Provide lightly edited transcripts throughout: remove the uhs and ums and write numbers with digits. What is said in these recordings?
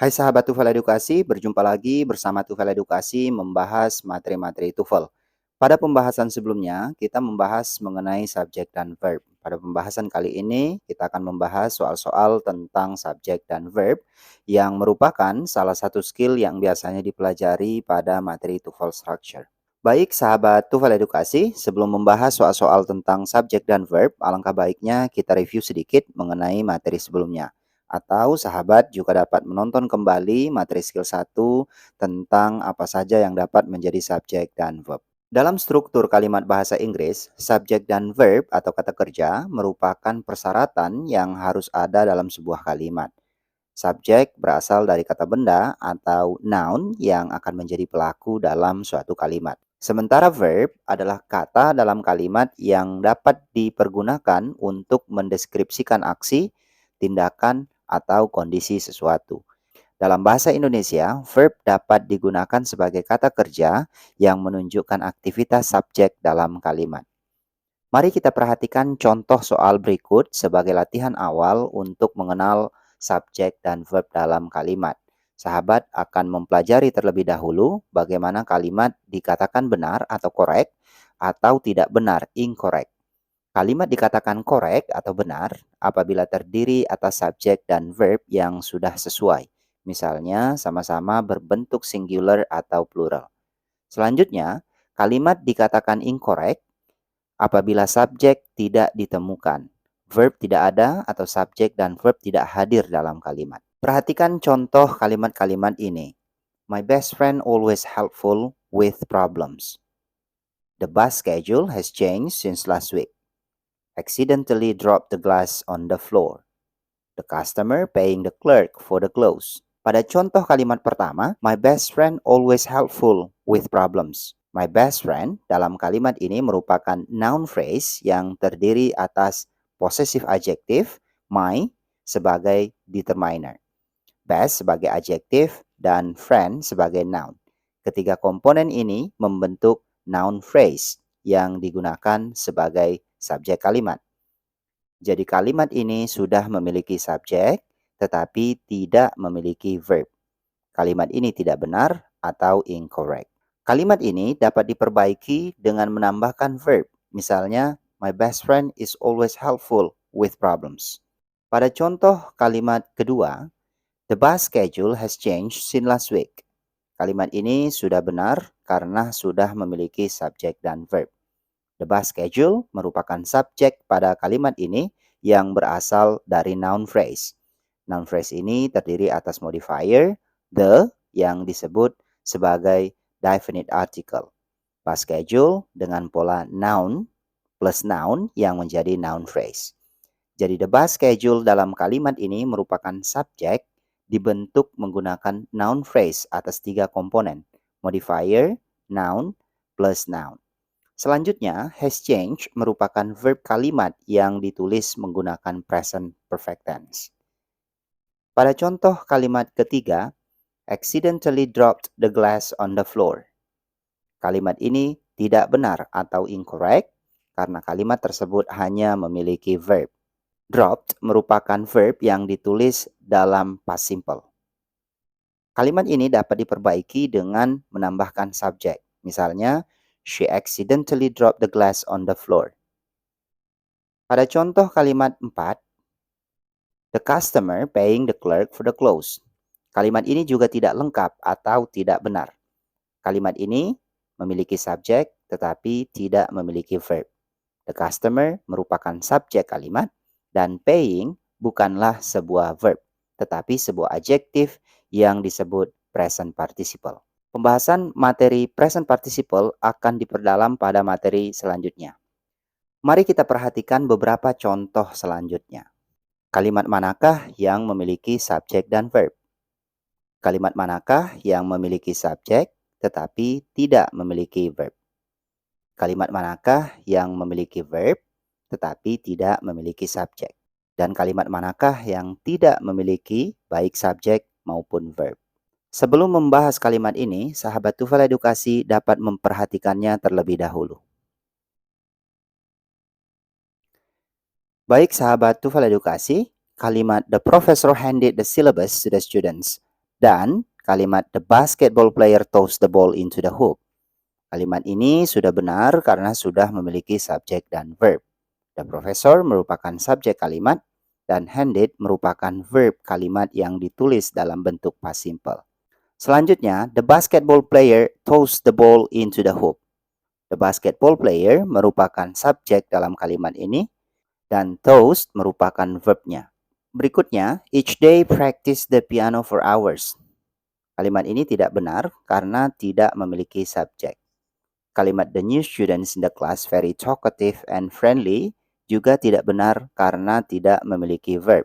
Hai sahabat TOEFL Edukasi, berjumpa lagi bersama TOEFL Edukasi membahas materi-materi TOEFL. Pada pembahasan sebelumnya, kita membahas mengenai subjek dan verb. Pada pembahasan kali ini, kita akan membahas soal-soal tentang subjek dan verb yang merupakan salah satu skill yang biasanya dipelajari pada materi TOEFL Structure. Baik sahabat TOEFL Edukasi, sebelum membahas soal-soal tentang subjek dan verb, alangkah baiknya kita review sedikit mengenai materi sebelumnya. Atau sahabat juga dapat menonton kembali materi skill 1 tentang apa saja yang dapat menjadi subjek dan verb. Dalam struktur kalimat bahasa Inggris, subjek dan verb atau kata kerja merupakan persyaratan yang harus ada dalam sebuah kalimat. Subjek berasal dari kata benda atau noun yang akan menjadi pelaku dalam suatu kalimat. Sementara verb adalah kata dalam kalimat yang dapat dipergunakan untuk mendeskripsikan aksi, tindakan, atau kondisi sesuatu. Dalam bahasa Indonesia, verb dapat digunakan sebagai kata kerja yang menunjukkan aktivitas subjek dalam kalimat. Mari kita perhatikan contoh soal berikut sebagai latihan awal untuk mengenal subjek dan verb dalam kalimat. Sahabat akan mempelajari terlebih dahulu bagaimana kalimat dikatakan benar atau correct atau tidak benar, incorrect. Kalimat dikatakan correct atau benar apabila terdiri atas subjek dan verb yang sudah sesuai. Misalnya sama-sama berbentuk singular atau plural. Selanjutnya, kalimat dikatakan incorrect apabila subjek tidak ditemukan, verb tidak ada atau subjek dan verb tidak hadir dalam kalimat. Perhatikan contoh kalimat-kalimat ini. My best friend always helpful with problems. The bus schedule has changed since last week. Accidentally dropped the glass on the floor. The customer paying the clerk for the clothes. Pada contoh kalimat pertama, my best friend always helpful with problems. My best friend dalam kalimat ini merupakan noun phrase yang terdiri atas possessive adjective, my sebagai determiner, best sebagai adjektif, dan friend sebagai noun. Ketiga komponen ini membentuk noun phrase yang digunakan sebagai subjek kalimat. Jadi kalimat ini sudah memiliki subjek tetapi tidak memiliki verb. Kalimat ini tidak benar atau incorrect. Kalimat ini dapat diperbaiki dengan menambahkan verb. Misalnya, my best friend is always helpful with problems. Pada contoh kalimat kedua, the bus schedule has changed since last week. Kalimat ini sudah benar karena sudah memiliki subjek dan verb. The bus schedule merupakan subjek pada kalimat ini yang berasal dari noun phrase. Noun phrase ini terdiri atas modifier the yang disebut sebagai definite article. Bus schedule dengan pola noun plus noun yang menjadi noun phrase. Jadi the bus schedule dalam kalimat ini merupakan subjek dibentuk menggunakan noun phrase atas 3 komponen. Modifier, noun, plus noun. Selanjutnya, has changed merupakan verb kalimat yang ditulis menggunakan present perfect tense. Pada contoh kalimat ketiga, accidentally dropped the glass on the floor. Kalimat ini tidak benar atau incorrect karena kalimat tersebut hanya memiliki verb. Dropped merupakan verb yang ditulis dalam past simple. Kalimat ini dapat diperbaiki dengan menambahkan subjek. Misalnya, she accidentally dropped the glass on the floor. Pada contoh kalimat 4, the customer paying the clerk for the clothes. Kalimat ini juga tidak lengkap atau tidak benar. Kalimat ini memiliki subjek tetapi tidak memiliki verb. The customer merupakan subjek kalimat dan paying bukanlah sebuah verb, tetapi sebuah adjektif yang disebut present participle. Pembahasan materi present participle akan diperdalam pada materi selanjutnya. Mari kita perhatikan beberapa contoh selanjutnya. Kalimat manakah yang memiliki subjek dan verb? Kalimat manakah yang memiliki subjek tetapi tidak memiliki verb? Kalimat manakah yang memiliki verb tetapi tidak memiliki subjek? Dan kalimat manakah yang tidak memiliki baik subjek maupun verb? Sebelum membahas kalimat ini, sahabat TOEFL Edukasi dapat memperhatikannya terlebih dahulu. Baik sahabat TOEFL Edukasi, kalimat the professor handed the syllabus to the students Dan kalimat the basketball player tossed the ball into the hoop. Kalimat ini sudah benar karena sudah memiliki subjek dan verb. The professor merupakan subjek kalimat dan handed merupakan verb kalimat yang ditulis dalam bentuk past simple. Selanjutnya, the basketball player tossed the ball into the hoop. The basketball player merupakan subjek dalam kalimat ini dan toast merupakan verbnya. Berikutnya, each day practice the piano for hours. Kalimat ini tidak benar karena tidak memiliki subjek. Kalimat the new students in the class very talkative and friendly juga tidak benar karena tidak memiliki verb.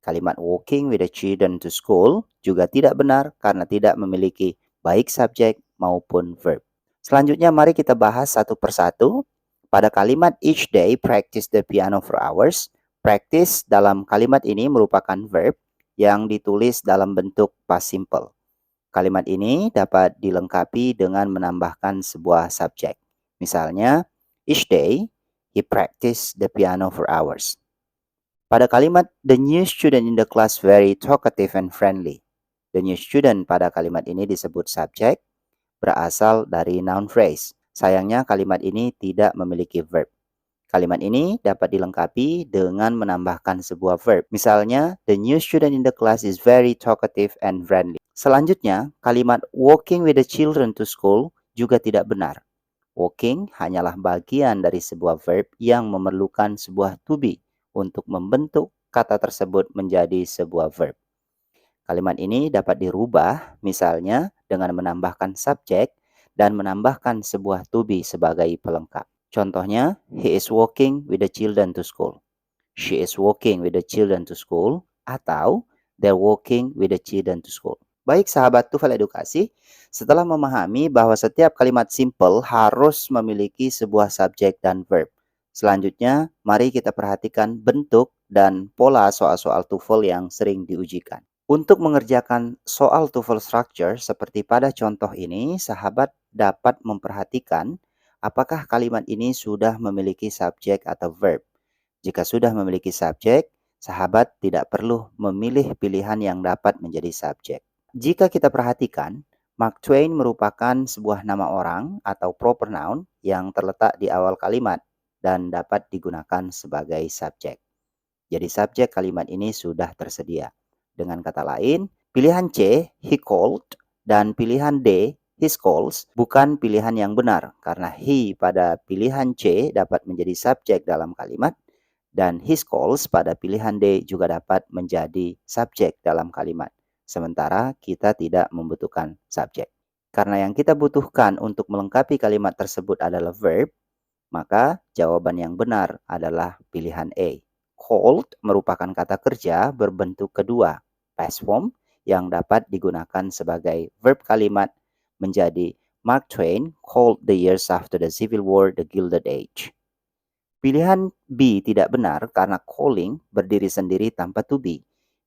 Kalimat walking with the children to school juga tidak benar karena tidak memiliki baik subjek maupun verb. Selanjutnya mari kita bahas satu persatu. Pada kalimat each day practice the piano for hours, practice dalam kalimat ini merupakan verb yang ditulis dalam bentuk past simple. Kalimat ini dapat dilengkapi dengan menambahkan sebuah subjek. Misalnya, each day he practiced the piano for hours. Pada kalimat the new student in the class very talkative and friendly. The new student pada kalimat ini disebut subjek berasal dari noun phrase. Sayangnya kalimat ini tidak memiliki verb. Kalimat ini dapat dilengkapi dengan menambahkan sebuah verb. Misalnya, the new student in the class is very talkative and friendly. Selanjutnya, kalimat walking with the children to school juga tidak benar. Walking hanyalah bagian dari sebuah verb yang memerlukan sebuah to be untuk membentuk kata tersebut menjadi sebuah verb. Kalimat ini dapat dirubah misalnya dengan menambahkan subjek dan menambahkan sebuah to be sebagai pelengkap. Contohnya, he is walking with the children to school. She is walking with the children to school. Atau, they're walking with the children to school. Baik sahabat TOEFL Edukasi, setelah memahami bahwa setiap kalimat simple harus memiliki sebuah subjek dan verb. Selanjutnya, mari kita perhatikan bentuk dan pola soal-soal TOEFL yang sering diujikan. Untuk mengerjakan soal TOEFL structure seperti pada contoh ini, sahabat dapat memperhatikan apakah kalimat ini sudah memiliki subjek atau verb. Jika sudah memiliki subjek, sahabat tidak perlu memilih pilihan yang dapat menjadi subjek. Jika kita perhatikan, Mark Twain merupakan sebuah nama orang atau proper noun yang terletak di awal kalimat dan dapat digunakan sebagai subjek. Jadi subjek kalimat ini sudah tersedia. Dengan kata lain, pilihan C, he called, dan pilihan D, his calls, bukan pilihan yang benar karena he pada pilihan C dapat menjadi subjek dalam kalimat dan his calls pada pilihan D juga dapat menjadi subjek dalam kalimat. Sementara kita tidak membutuhkan subjek. Karena yang kita butuhkan untuk melengkapi kalimat tersebut adalah verb, maka jawaban yang benar adalah pilihan A. Called merupakan kata kerja berbentuk kedua, past form, yang dapat digunakan sebagai verb kalimat menjadi Mark Twain called the years after the Civil War the Gilded Age. Pilihan B tidak benar karena calling berdiri sendiri tanpa to be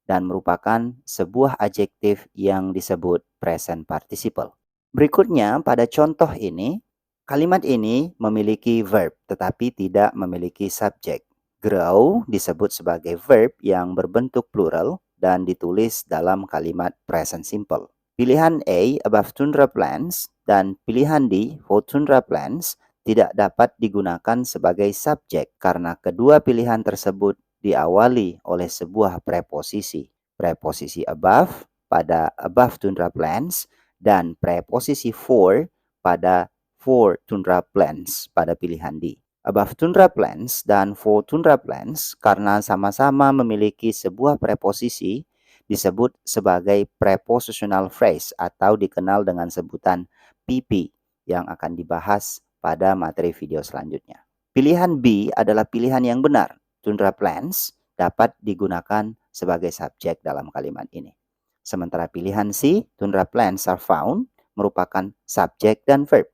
dan merupakan sebuah adjektif yang disebut present participle. Berikutnya pada contoh ini, kalimat ini memiliki verb tetapi tidak memiliki subjek. Grow disebut sebagai verb yang berbentuk plural dan ditulis dalam kalimat present simple. Pilihan A, above tundra plants, dan pilihan D, for tundra plants, tidak dapat digunakan sebagai subjek karena kedua pilihan tersebut diawali oleh sebuah preposisi. Preposisi above pada above tundra plants dan preposisi for pada for tundra plants pada pilihan D. Above tundra plants dan for tundra plants karena sama-sama memiliki sebuah preposisi disebut sebagai prepositional phrase atau dikenal dengan sebutan PP yang akan dibahas pada materi video selanjutnya. Pilihan B adalah pilihan yang benar. Tundra plants dapat digunakan sebagai subjek dalam kalimat ini. Sementara pilihan C, tundra plants are found, merupakan subjek dan verb.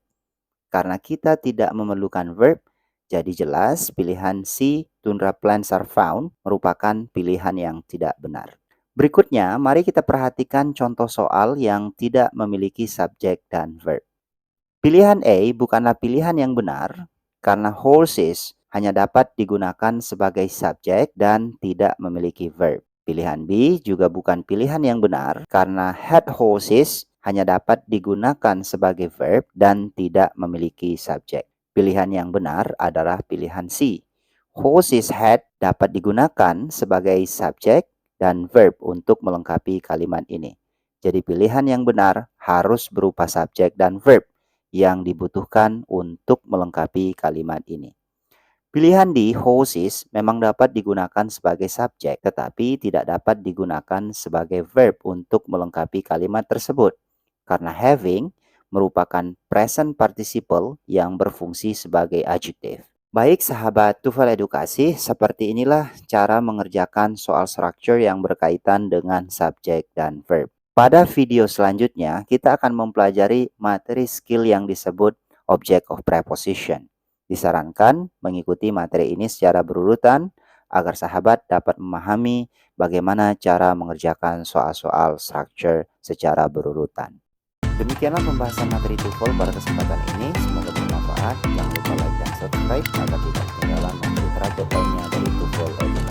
Karena kita tidak memerlukan verb, jadi jelas pilihan C, tundra plants are found, merupakan pilihan yang tidak benar. Berikutnya, mari kita perhatikan contoh soal yang tidak memiliki subjek dan verb. Pilihan A bukanlah pilihan yang benar karena horses hanya dapat digunakan sebagai subjek dan tidak memiliki verb. Pilihan B juga bukan pilihan yang benar karena had horses hanya dapat digunakan sebagai verb dan tidak memiliki subjek. Pilihan yang benar adalah pilihan C. Horses had dapat digunakan sebagai subjek dan verb untuk melengkapi kalimat ini. Jadi pilihan yang benar harus berupa subjek dan verb yang dibutuhkan untuk melengkapi kalimat ini. Pilihan di horses memang dapat digunakan sebagai subjek, tetapi tidak dapat digunakan sebagai verb untuk melengkapi kalimat tersebut, karena having merupakan present participle yang berfungsi sebagai adjektif. Baik sahabat TOEFL Edukasi, seperti inilah cara mengerjakan soal structure yang berkaitan dengan subjek dan verb. Pada video selanjutnya, kita akan mempelajari materi skill yang disebut object of preposition. Disarankan mengikuti materi ini secara berurutan agar sahabat dapat memahami bagaimana cara mengerjakan soal-soal structure secara berurutan. Demikianlah pembahasan materi TOEFL pada kesempatan ini. Semoga bermanfaat. Jangan lupa like dan subscribe agar tidak ketinggalan materi terupdate lainnya dari TOEFL Education.